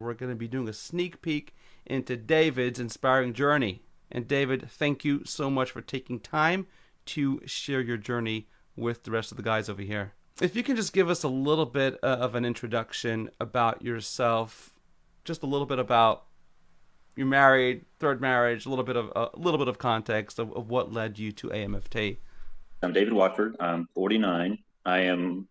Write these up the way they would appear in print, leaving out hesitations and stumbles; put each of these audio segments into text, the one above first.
We're going to be doing a sneak peek into David's inspiring journey. And David, thank you so much for taking time to share your journey with the rest of the guys over here. If you can just give us a little bit of an introduction about yourself, just a little bit about you're married, third marriage, a little bit of context of what led you to AMFT. I'm David Watford. I'm 49. I am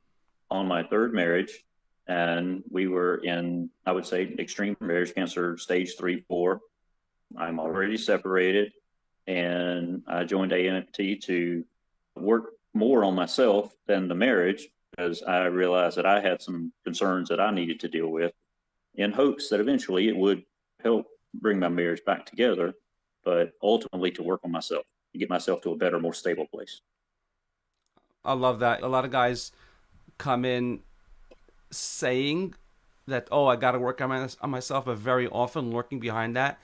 on my third marriage, and we were in, I would say, extreme marriage cancer, stage 3, 4. I'm already separated, and I joined AMFT to work more on myself than the marriage because I realized that I had some concerns that I needed to deal with in hopes that eventually it would help bring my marriage back together, but ultimately to work on myself, to get myself to a better, more stable place. I love that. A lot of guys come in saying that, oh, I got to work on myself, but very often lurking behind that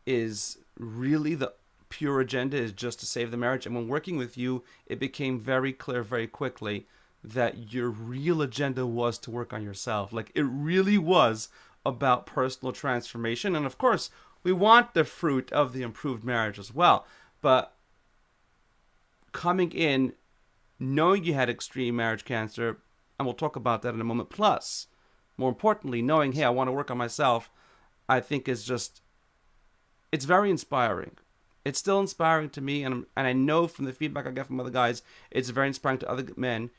is really the pure agenda is just to save the marriage. And when working with you, it became very clear very quickly that your real agenda was to work on yourself. Like it really was about personal transformation. And of course, we want the fruit of the improved marriage as well. But coming in, knowing you had extreme marriage cancer, and we'll talk about that in a moment, plus, more importantly, knowing, hey, I want to work on myself, I think is just, it's very inspiring. It's still inspiring to me, and I know from the feedback I get from other guys, it's very inspiring to other men,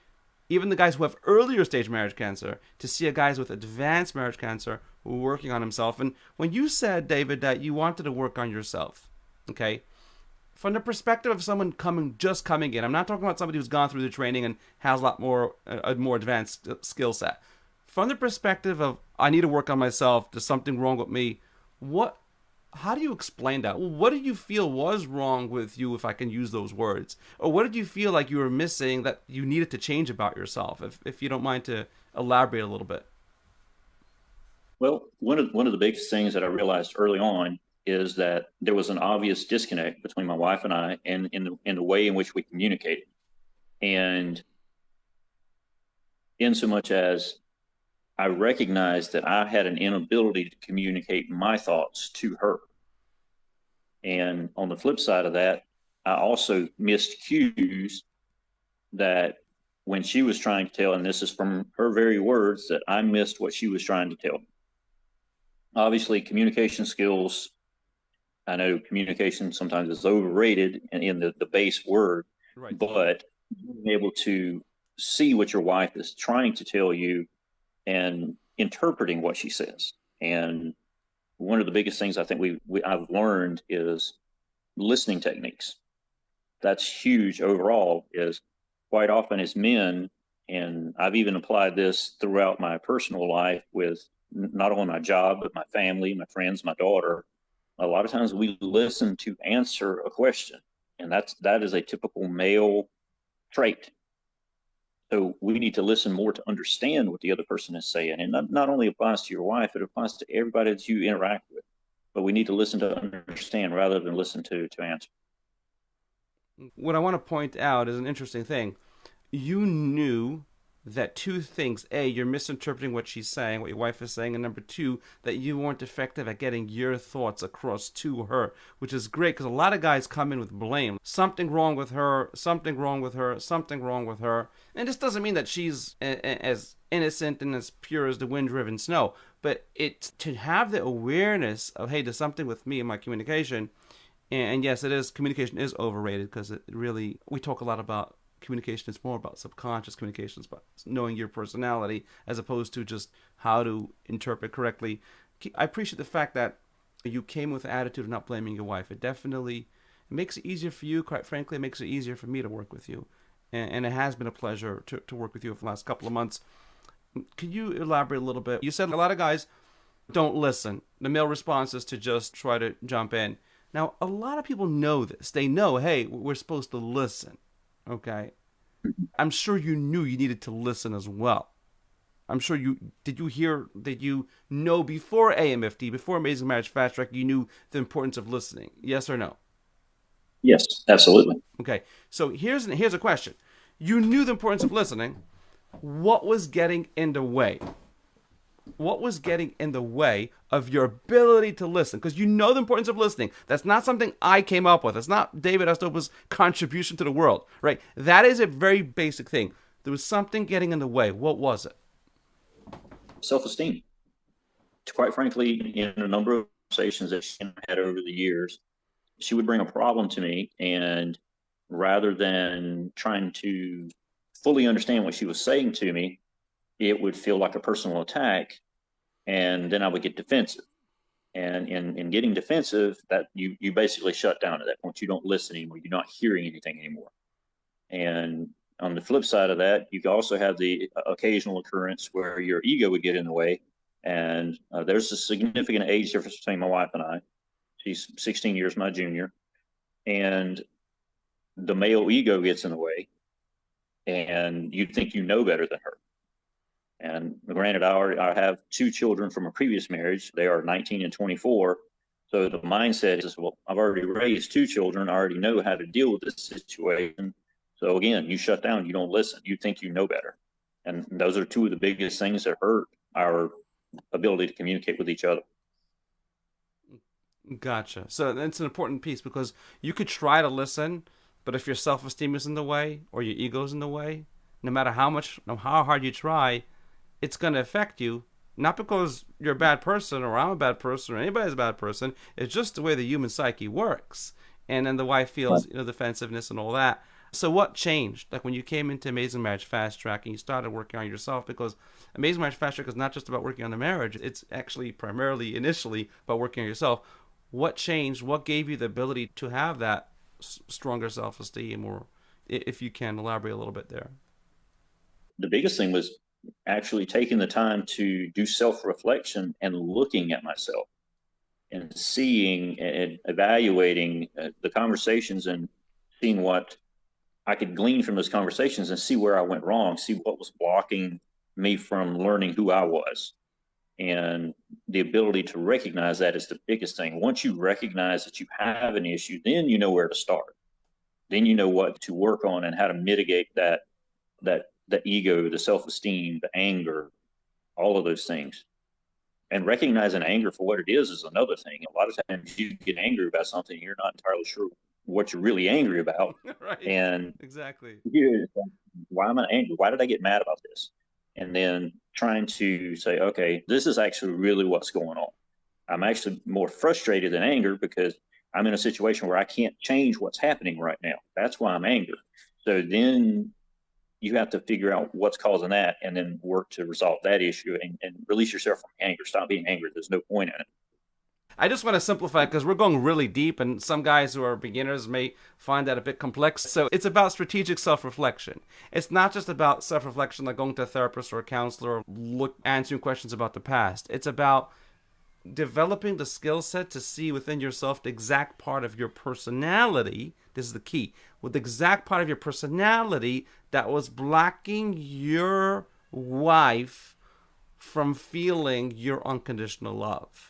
even the guys who have earlier stage marriage cancer, to see a guys with advanced marriage cancer working on himself. And when you said, David, that you wanted to work on yourself, okay, from the perspective of someone just coming in, I'm not talking about somebody who's gone through the training and has a lot more a more advanced skill set. From the perspective of I need to work on myself, there's something wrong with me. What? How do you explain that? What did you feel was wrong with you, if I can use those words, or what did you feel like you were missing that you needed to change about yourself? If you don't mind to elaborate a little bit. Well, one of the biggest things that I realized early on is that there was an obvious disconnect between my wife and I, and in the way in which we communicated, and in so much as I recognized that I had an inability to communicate my thoughts to her. And on the flip side of that, I also missed cues that when she was trying to tell, and this is from her very words, that I missed what she was trying to tell. Obviously, communication skills, I know communication sometimes is overrated in the base word, Right. but being able to see what your wife is trying to tell you and interpreting what she says. And one of the biggest things I think I've learned is listening techniques. That's huge overall. Is quite often as men, and I've even applied this throughout my personal life with not only my job but my family, my friends, my daughter. A lot of times we listen to answer a question, and that is a typical male trait. So we need to listen more to understand what the other person is saying. And not only applies to your wife, it applies to everybody that you interact with. But we need to listen to understand rather than listen to answer. What I want to point out is an interesting thing. You knew that two things: A, you're misinterpreting what she's saying, what your wife is saying, and number two, that you weren't effective at getting your thoughts across to her, which is great because a lot of guys come in with blame. Something wrong with her, something wrong with her, something wrong with her. And this doesn't mean that she's as innocent and as pure as the wind-driven snow, but it's to have the awareness of, hey, there's something with me in my communication. And yes, it is, communication is overrated because it really, we talk a lot about communication is more about subconscious communications, but knowing your personality as opposed to just how to interpret correctly. I appreciate the fact that you came with the attitude of not blaming your wife. It definitely makes it easier for you. Quite frankly, it makes it easier for me to work with you. And it has been a pleasure to work with you for the last couple of months. Could you elaborate a little bit? You said a lot of guys don't listen. The male response is to just try to jump in. Now, a lot of people know this. They know, hey, we're supposed to listen. Okay. I'm sure you knew you needed to listen as well. I'm sure did you know before AMFT, before Amazing Marriage Fast Track, you knew the importance of listening? Yes or no? Yes, absolutely. Okay. So here's a question. You knew the importance of listening. What was getting in the way? What was getting in the way of your ability to listen? Because you know the importance of listening. That's not something I came up with. It's not David Estopa's contribution to the world, right? That is a very basic thing. There was something getting in the way. What was it? Self-esteem. Quite frankly, in a number of conversations that she had over the years, she would bring a problem to me, and rather than trying to fully understand what she was saying to me, it would feel like a personal attack, and then I would get defensive. And in getting defensive, that you basically shut down at that point. You don't listen anymore. You're not hearing anything anymore. And on the flip side of that, you also have the occasional occurrence where your ego would get in the way. And there's a significant age difference between my wife and I. She's 16 years my junior. And the male ego gets in the way. And you think you know better than her. And granted, I have two children from a previous marriage. They are 19 and 24. So the mindset is, well, I've already raised two children. I already know how to deal with this situation. So again, you shut down, you don't listen, you think you know better. And those are two of the biggest things that hurt our ability to communicate with each other. Gotcha. So that's an important piece because you could try to listen, but if your self esteem is in the way or your ego's in the way, no matter how much, no how hard you try, it's going to affect you. Not because you're a bad person or I'm a bad person or anybody's a bad person. It's just the way the human psyche works. And then the wife feels, defensiveness and all that. So what changed? Like when you came into Amazing Marriage Fast Track and you started working on yourself, because Amazing Marriage Fast Track is not just about working on the marriage. It's actually primarily initially about working on yourself. What changed? What gave you the ability to have that stronger self-esteem? Or if you can elaborate a little bit there. The biggest thing was actually taking the time to do self-reflection and looking at myself and seeing and evaluating the conversations and seeing what I could glean from those conversations and see where I went wrong, see what was blocking me from learning who I was. And the ability to recognize that is the biggest thing. Once you recognize that you have an issue, then you know where to start. Then you know what to work on and how to mitigate that the ego, the self-esteem, the anger, all of those things. And recognizing anger for what it is another thing. A lot of times you get angry about something, you're not entirely sure what you're really angry about. Right. And Exactly. why am I angry? Why did I get mad about this? And then trying to say, okay, this is actually really what's going on. I'm actually more frustrated than angry because I'm in a situation where I can't change what's happening right now. That's why I'm angry. So then you have to figure out what's causing that and then work to resolve that issue and release yourself from anger. Stop being angry. There's no point in it. I just want to simplify because we're going really deep, and some guys who are beginners may find that a bit complex. So it's about strategic self-reflection. It's not just about self-reflection like going to a therapist or a counselor or answering questions about the past. It's about developing the skill set to see within yourself the exact part of your personality. This is the key. With the exact part of your personality that was blocking your wife from feeling your unconditional love.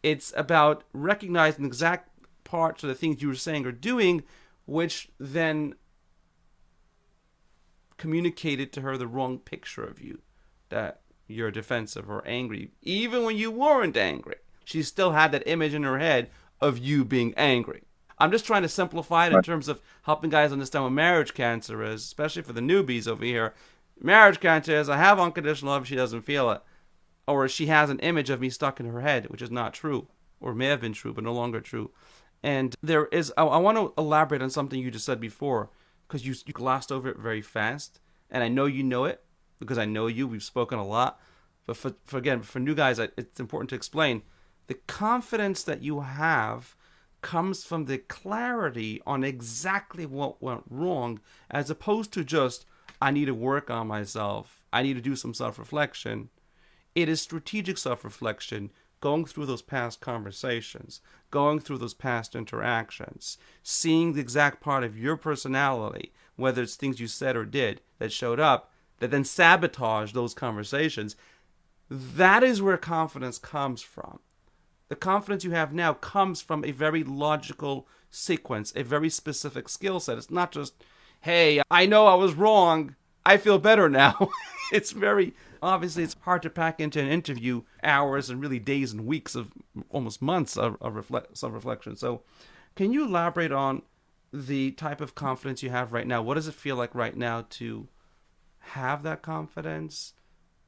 It's about recognizing exact parts of the things you were saying or doing, which then communicated to her the wrong picture of you, that you're defensive or angry. Even when you weren't angry, she still had that image in her head of you being angry. I'm just trying to simplify it in Right. terms of helping guys understand what marriage cancer is, especially for the newbies over here. Marriage cancer is I have unconditional love, she doesn't feel it. Or she has an image of me stuck in her head, which is not true, or may have been true, but no longer true. And there is, I want to elaborate on something you just said before, because you glossed over it very fast. And I know you know it, because I know you, we've spoken a lot. But for new guys, it's important to explain. The confidence that you have comes from the clarity on exactly what went wrong, as opposed to just, I need to work on myself. I need to do some self reflection. It is strategic self reflection, going through those past conversations, going through those past interactions, seeing the exact part of your personality, whether it's things you said or did that showed up, that then sabotage those conversations. That is where confidence comes from. The confidence you have now comes from a very logical sequence, a very specific skill set. It's not just, hey, I know I was wrong. I feel better now. It's very obviously it's hard to pack into an interview hours and really days and weeks of almost months of self reflection. So, can you elaborate on the type of confidence you have right now? What does it feel like right now to have that confidence,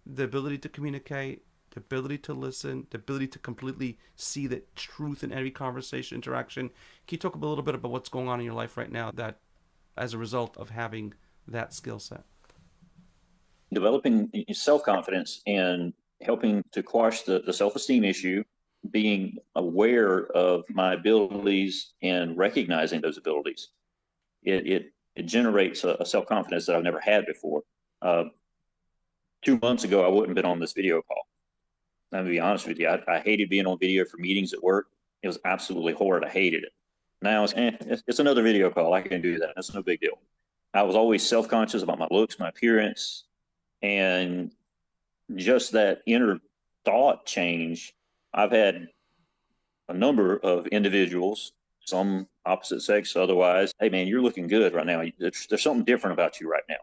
the ability to communicate, the ability to listen, the ability to completely see the truth in every conversation, interaction? Can you talk a little bit about what's going on in your life right now that, as a result of having that skill set? Developing self confidence and helping to quash the self esteem issue, being aware of my abilities and recognizing those abilities. It generates a self confidence that I've never had before. 2 months ago, I wouldn't have been on this video call. I'm gonna be honest with you. I hated being on video for meetings at work. It was absolutely horrid. I hated it. Now it's another video call. I can do that. That's no big deal. I was always self conscious about my looks, my appearance, and just that inner thought change. I've had a number of individuals, some opposite sex, otherwise, hey man, you're looking good right now. There's something different about you right now.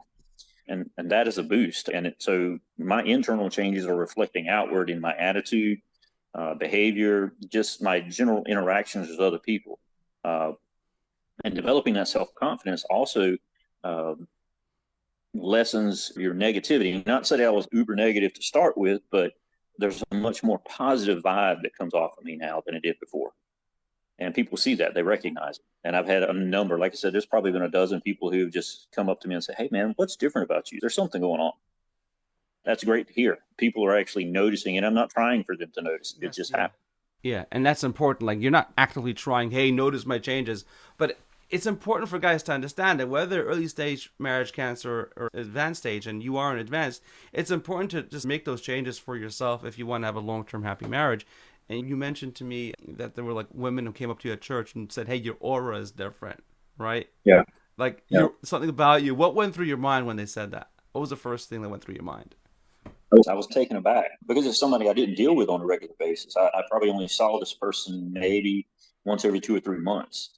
And that is a boost. So my internal changes are reflecting outward in my attitude, behavior, just my general interactions with other people. And developing that self confidence also uh, lessens your negativity. Not to say I was uber negative to start with, but there's a much more positive vibe that comes off of me now than it did before. And people see that, they recognize it. And I've had a number, like I said, there's probably been a dozen people who've just come up to me and say, hey man, what's different about you? There's something going on. That's great to hear. People are actually noticing, and I'm not trying for them to notice. It Yes, just yeah. happens. Yeah, and that's important. Like, you're not actively trying, hey, notice my changes. But it's important for guys to understand that whether early stage marriage cancer or advanced stage, and you are in advanced, it's important to just make those changes for yourself if you want to have a long term happy marriage. And you mentioned to me that there were like women who came up to you at church and said, hey, your aura is different, right? Yeah. Like, Yeah. you're something about you. What went through your mind when they said that? What was the first thing that went through your mind? I was taken aback because it's somebody I didn't deal with on a regular basis. I probably only saw this person maybe once every 2 or 3 months.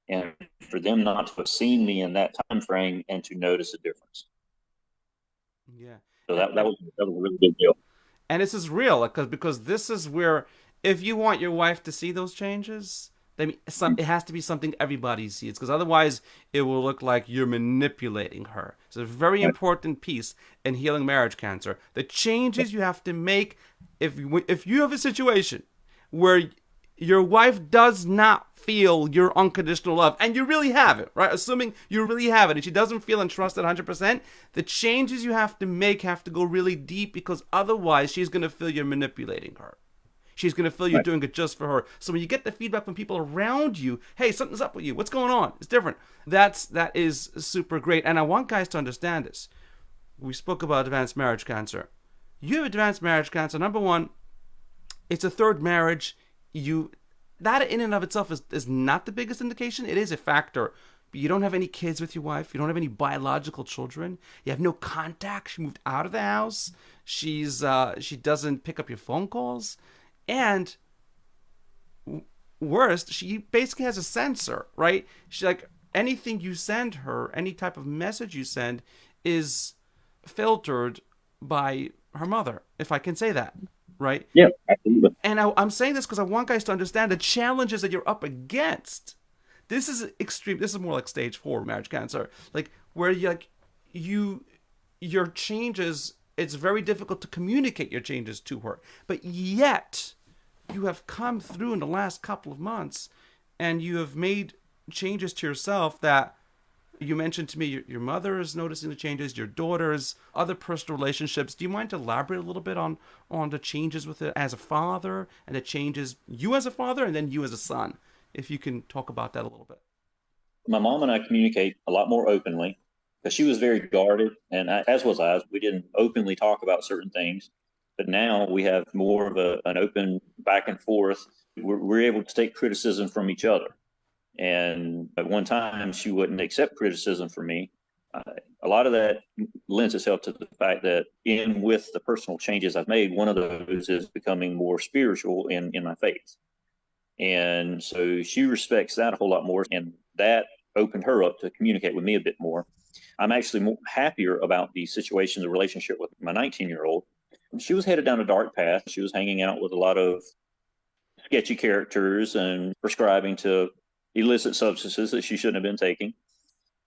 And for them not to have seen me in that time frame and to notice a difference. Yeah. So And, that was a really big deal. and this is real, like, because this is where, if you want your wife to see those changes, then it has to be something everybody sees, because otherwise it will look like you're manipulating her. It's a very important piece in healing marriage cancer. The changes you have to make, if you have a situation where your wife does not feel your unconditional love, and you really have it, right? Assuming you really have it, and she doesn't feel entrusted 100%, the changes you have to make have to go really deep, because otherwise she's going to feel you're manipulating her. She's going to feel you're Right. doing it just for her. So when you get the feedback from people around you, hey, something's up with you. What's going on? It's different. That is super great. And I want guys to understand this. We spoke about advanced marriage cancer. You have advanced marriage cancer. Number one, it's a third marriage. You That in and of itself is not the biggest indication. It is a factor. But you don't have any kids with your wife. You don't have any biological children. You have no contact. She moved out of the house. She doesn't pick up your phone calls. And worst, she basically has a censor, right? She, like, anything you send her, any type of message you send, is filtered by her mother, if I can say that, right? Yeah, absolutely. And I'm saying this because I want guys to understand the challenges that you're up against. This is extreme. This is more like stage 4 marriage cancer, like where your changes. It's very difficult to communicate your changes to her, but yet you have come through in the last couple of months, and you have made changes to yourself that you mentioned to me. Your mother is noticing the changes, your daughters, other personal relationships. Do you mind to elaborate a little bit on the changes with it as a father, and the changes you as a father and then you as a son, if you can talk about that a little bit? My mom and I communicate a lot more openly because she was very guarded, and as was I. We didn't openly talk about certain things, but now we have more of an open back and forth. We're able to take criticism from each other. And at one time, she wouldn't accept criticism from me. Uh, a lot of that lends itself to the fact that, in with the personal changes I've made, one of those is becoming more spiritual in my faith. And so she respects that a whole lot more. And that opened her up to communicate with me a bit more. I'm actually more happier about the situation, the relationship with my 19-year-old. She was headed down a dark path. She was hanging out with a lot of sketchy characters and prescribing to illicit substances that she shouldn't have been taking.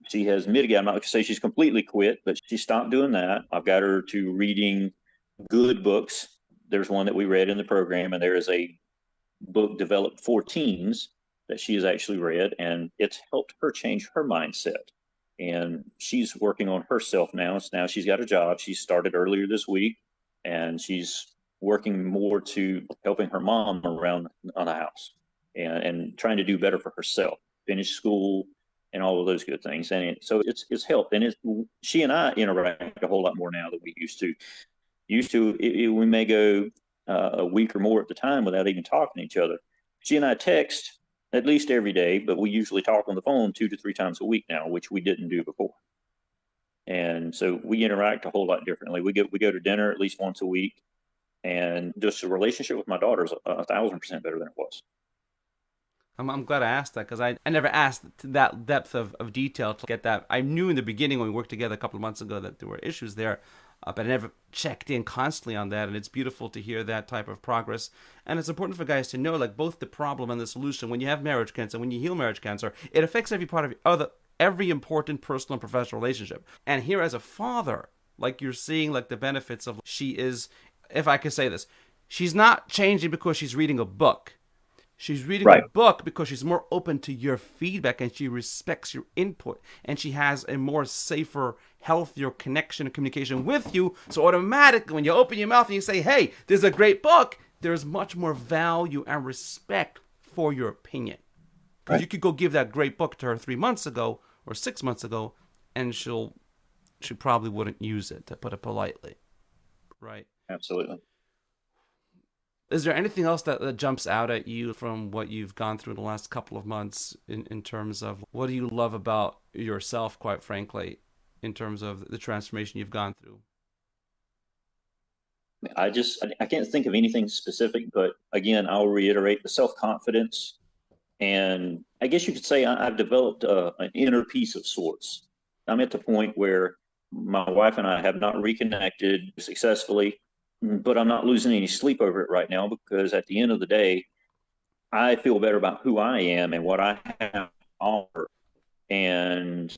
She has mitigated. I'm not going to say she's completely quit, but she stopped doing that. I've got her to reading good books. There's one that we read in the program, and there is a book developed for teens that she has actually read, and it's helped her change her mindset. And she's working on herself now. So now she's got a job. She started earlier this week, and she's working more to helping her mom around on the house and trying to do better for herself, finish school, and all of those good things. And so it's helped. And she and I interact a whole lot more now than we used to. We may go a week or more at the time without even talking to each other. She and I text at least every day, but we usually talk on the phone 2 to 3 times a week now, which we didn't do before. And so we interact a whole lot differently. We go to dinner at least once a week, and just the relationship with my daughter is 1,000% better than it was. I'm glad I asked that because I never asked to that depth of detail to get that. I knew in the beginning when we worked together a couple of months ago that there were issues there, but I never checked in constantly on that. And it's beautiful to hear that type of progress. And it's important for guys to know, like, both the problem and the solution. When you have marriage cancer, when you heal marriage cancer, it affects every part of every important personal and professional relationship. And here, as a father, like, you're seeing like the benefits of, she is, if I could say this, she's not changing because she's reading a book. She's reading a Right. book because she's more open to your feedback and she respects your input and she has a more safer, healthier connection and communication with you. So automatically when you open your mouth and you say, hey, there's a great book, there's much more value and respect for your opinion. Because Right. you could go give that great book to her 3 months ago or 6 months ago and she probably wouldn't use it, to put it politely. Right. Absolutely. Is there anything else that jumps out at you from what you've gone through the last couple of months in terms of what do you love about yourself, quite frankly, in terms of the transformation you've gone through? I can't think of anything specific, but again, I'll reiterate the self confidence. And I guess you could say I've developed an inner peace of sorts. I'm at the point where my wife and I have not reconnected successfully, but I'm not losing any sleep over it right now because at the end of the day, I feel better about who I am and what I have to offer. And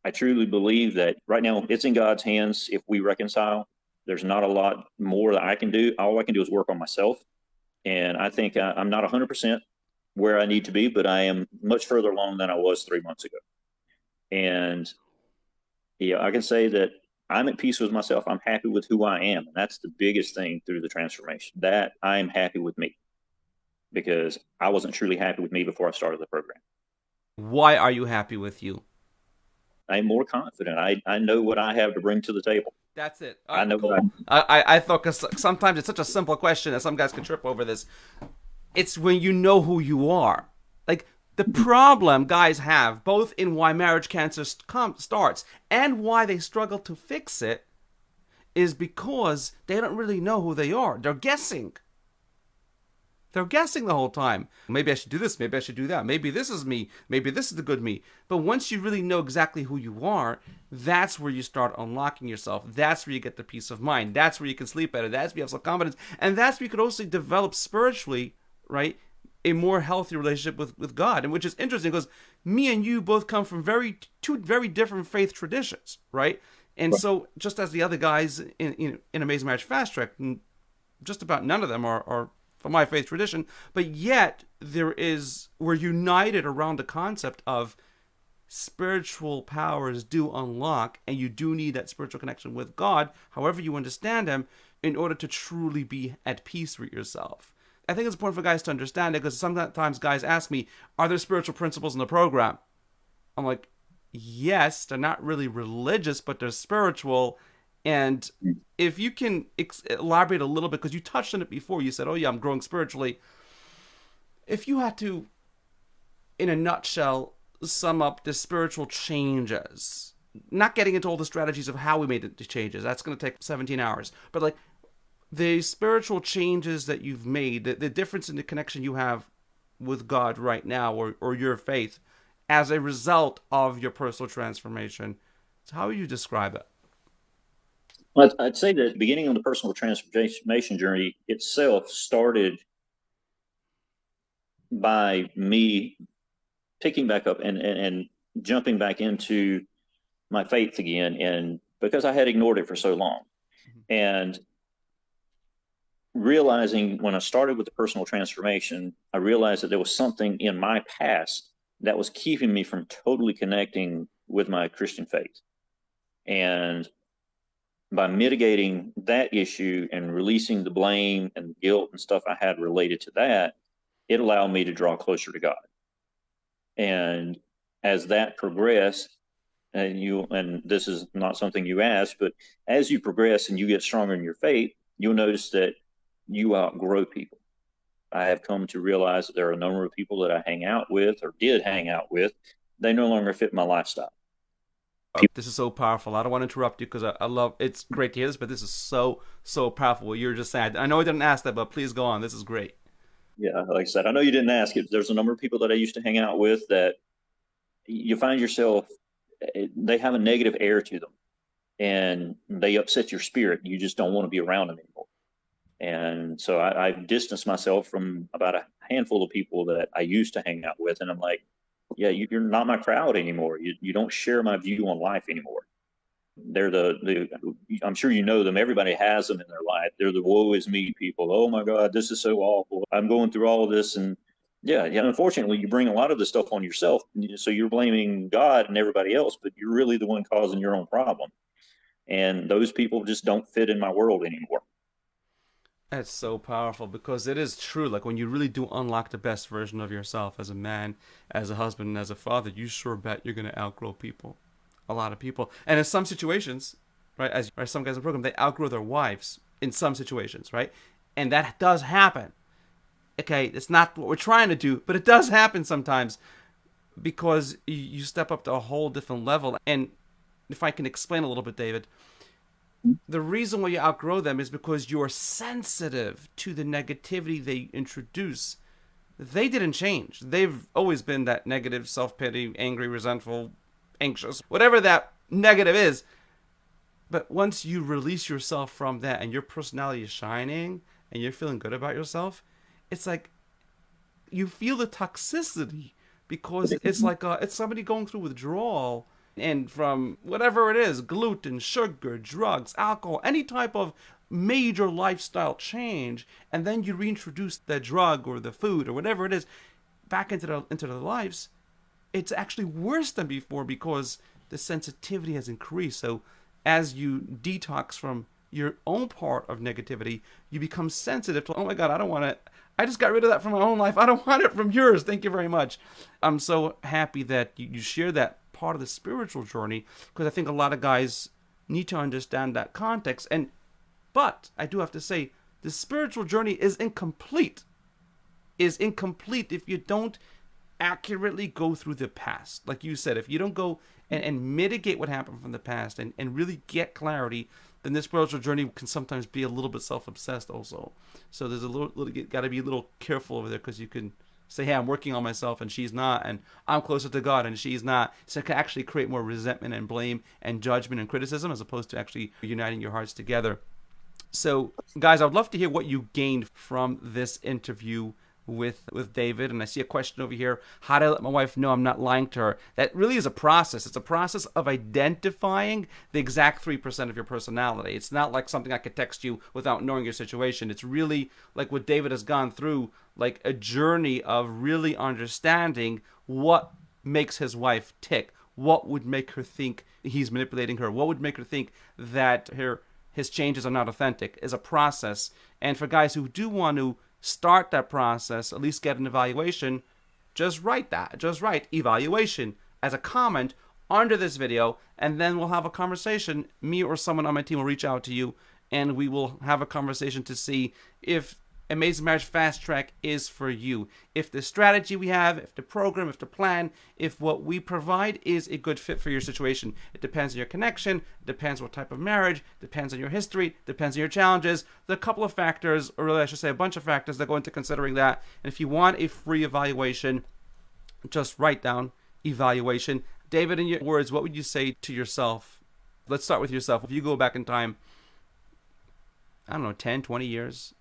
I truly believe that right now it's in God's hands if we reconcile. There's not a lot more that I can do. All I can do is work on myself. And I think I'm not 100% where I need to be, but I am much further along than I was 3 months ago. And yeah, I can say that I'm at peace with myself. I'm happy with who I am. And that's the biggest thing through the transformation, that I am happy with me because I wasn't truly happy with me before I started the program. Why are you happy with you? I'm more confident. I know what I have to bring to the table. That's it. All I right, know what cool. I thought, because sometimes it's such a simple question that some guys can trip over this. It's when you know who you are. Like, the problem guys have, both in why marriage cancer starts and why they struggle to fix it, is because they don't really know who they are. They're guessing. They're guessing the whole time. Maybe I should do this. Maybe I should do that. Maybe this is me. Maybe this is the good me. But once you really know exactly who you are, that's where you start unlocking yourself. That's where you get the peace of mind. That's where you can sleep better. That's where you have self-confidence. And that's where you can also develop spiritually, right, a more healthy relationship with God. And which is interesting because me and you both come from two very different faith traditions, right? And so just as the other guys in Amazing Marriage Fast Track, just about none of them are from my faith tradition, but yet we're united around the concept of spiritual powers do unlock, and you do need that spiritual connection with God, however you understand Him, in order to truly be at peace with yourself. I think it's important for guys to understand it because sometimes guys ask me, are there spiritual principles in the program? I'm like, yes, they're not really religious, but they're spiritual. And if you can elaborate a little bit, because you touched on it before, you said, oh yeah, I'm growing spiritually. If you had to, in a nutshell, sum up the spiritual changes, not getting into all the strategies of how we made the changes, that's going to take 17 hours, but like the spiritual changes that you've made, the difference in the connection you have with God right now, or your faith, as a result of your personal transformation. So how would you describe it? Well, I'd say that the beginning of the personal transformation journey itself started by me picking back up and jumping back into my faith again, and because I had ignored it for so long. And realizing when I started with the personal transformation, I realized that there was something in my past that was keeping me from totally connecting with my Christian faith. And by mitigating that issue and releasing the blame and guilt and stuff I had related to that, it allowed me to draw closer to God. And as that progressed, and this is not something you asked, but as you progress and you get stronger in your faith, you'll notice that you outgrow people. I have come to realize that there are a number of people that I hang out with or did hang out with. They no longer fit my lifestyle. This is so powerful. I don't want to interrupt you because I love it's great to hear this, but this is so powerful. What you're just saying. I know I didn't ask that, but please go on. This is great. Yeah, like I said, I know you didn't ask it. There's a number of people that I used to hang out with that you find yourself, they have a negative air to them and they upset your spirit. You just don't want to be around them anymore. And so I distanced myself from about a handful of people that I used to hang out with. And I'm like, yeah, you're not my crowd anymore. You don't share my view on life anymore. They're I'm sure you know them. Everybody has them in their life. They're the woe is me people. Oh my God, this is so awful. I'm going through all of this. And yeah. Unfortunately, you bring a lot of this stuff on yourself. So you're blaming God and everybody else, but you're really the one causing your own problem. And those people just don't fit in my world anymore. That's so powerful because it is true. Like when you really do unlock the best version of yourself as a man, as a husband, and as a father, you sure bet you're gonna outgrow people, a lot of people. And in some situations, right, as some guys in the program, they outgrow their wives in some situations, right, and that does happen. Okay, it's not what we're trying to do, but it does happen sometimes because you step up to a whole different level. And if I can explain a little bit, David, the reason why you outgrow them is because you're sensitive to the negativity they introduce. They didn't change. They've always been that negative, self-pity, angry, resentful, anxious, whatever that negative is. But once you release yourself from that and your personality is shining and you're feeling good about yourself, it's like you feel the toxicity because it's like it's somebody going through withdrawal and from whatever it is, gluten, sugar, drugs, alcohol, any type of major lifestyle change, and then you reintroduce the drug or the food or whatever it is back into their lives, it's actually worse than before because the sensitivity has increased. So as you detox from your own part of negativity, you become sensitive to, oh my God, I don't want it. I just got rid of that from my own life. I don't want it from yours. Thank you very much. I'm so happy that you share that part of the spiritual journey because I think a lot of guys need to understand that context. But I do have to say, the spiritual journey is incomplete. If you don't accurately go through the past. Like you said, if you don't go and mitigate what happened from the past and really get clarity, then this spiritual journey can sometimes be a little bit self-obsessed also. So there's a little got to be a little careful over there because you can say, hey, I'm working on myself and she's not, and I'm closer to God and she's not. So it can actually create more resentment and blame and judgment and criticism as opposed to actually uniting your hearts together. So, guys, I would love to hear what you gained from this interview with David. And I see a question over here. How do I let my wife know I'm not lying to her? That really is a process. It's a process of identifying the exact 3% of your personality. It's not like something I could text you without knowing your situation. It's really like what David has gone through, like a journey of really understanding what makes his wife tick. What would make her think he's manipulating her? What would make her think that his changes are not authentic? Is a process. And for guys who do want to start that process, at least get an evaluation, just write that. Just write evaluation as a comment under this video, and then we'll have a conversation. Me or someone on my team will reach out to you, and we will have a conversation to see if Amazing Marriage Fast Track is for you. If the strategy we have, if the program, if the plan, if what we provide is a good fit for your situation. It depends on your connection, it depends what type of marriage, depends on your history, depends on your challenges. There are a couple of factors, or really I should say a bunch of factors that go into considering that. And if you want a free evaluation, just write down evaluation. David, in your words, what would you say to yourself? Let's start with yourself. If you go back in time, I don't know, 10, 20 years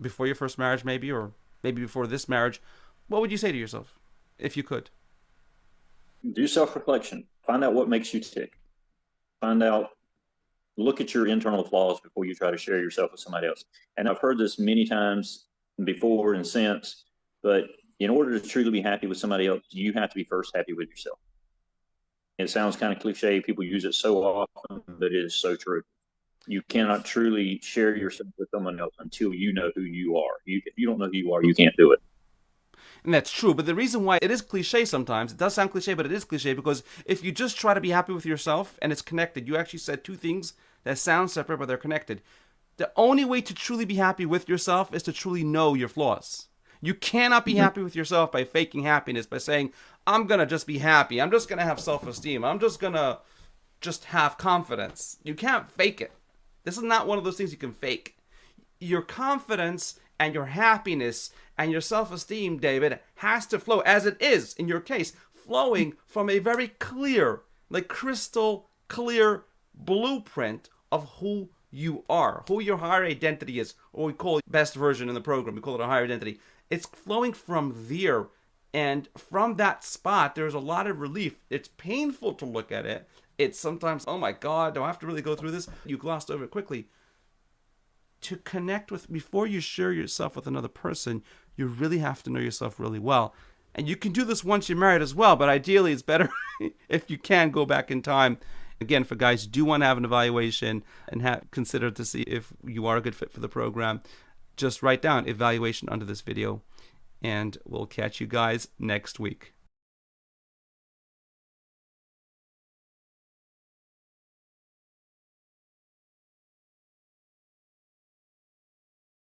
before your first marriage, maybe, or maybe before this marriage, what would you say to yourself if you could? Do self-reflection. Find out what makes you tick. Find out, look at your internal flaws before you try to share yourself with somebody else. And I've heard this many times before and since, but in order to truly be happy with somebody else, you have to be first happy with yourself. It sounds kind of cliche. People use it so often, but it is so true. You cannot truly share yourself with someone else until you know who you are. If you don't know who you are, you can't do it. And that's true. But the reason why it is cliche sometimes, it does sound cliche, but it is cliche because if you just try to be happy with yourself and it's connected, you actually said two things that sound separate, but they're connected. The only way to truly be happy with yourself is to truly know your flaws. You cannot be happy with yourself by faking happiness, by saying, I'm going to just be happy. I'm just going to have self-esteem. I'm just going to just have confidence. You can't fake it. This is not one of those things you can fake. Your confidence and your happiness and your self-esteem, David, has to flow, as it is in your case, flowing from a very clear, like crystal clear blueprint of who you are, who your higher identity is, or we call it best version in the program. We call it a higher identity. It's flowing from there. And from that spot, there's a lot of relief. It's painful to look at it. It's sometimes, oh my God, do I have to really go through this? You glossed over it quickly. To connect with, before you share yourself with another person, you really have to know yourself really well. And you can do this once you're married as well, but ideally it's better if you can go back in time. Again, for guys who do want to have an evaluation and consider to see if you are a good fit for the program, just write down evaluation under this video, and we'll catch you guys next week.